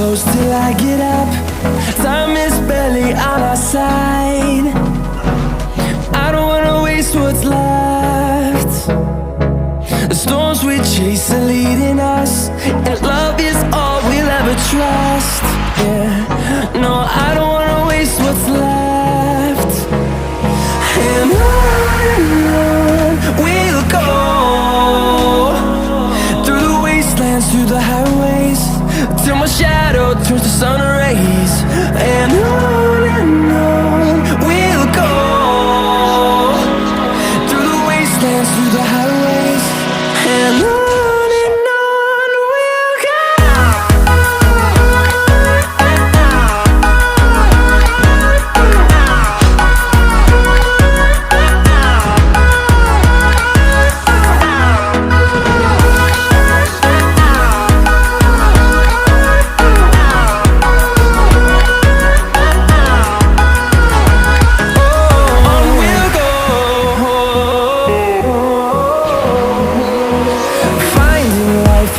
close till I get up. Time is barely on our side. I don't wanna waste what's left. The storms we chase are leading us, and love is all we'll ever trust. Yeah, no, I don't wanna waste what's left. And on we'll go, through the wastelands, through the highways, till my shadow turns to sun rays. And on we'll go, through the wastelands, through the highways, and on we'll go.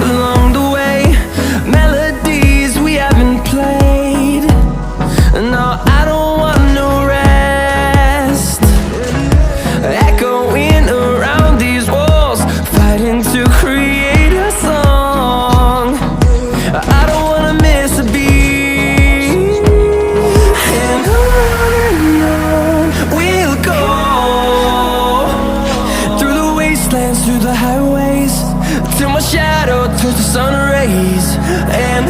Along the way, melodies we haven't played. No, I don't want no rest. Echoing around these walls, fighting to create a song. I don't wanna miss a beat. And on we'll go, through the wastelands, through the highways, till my shadow turns to sun rays. And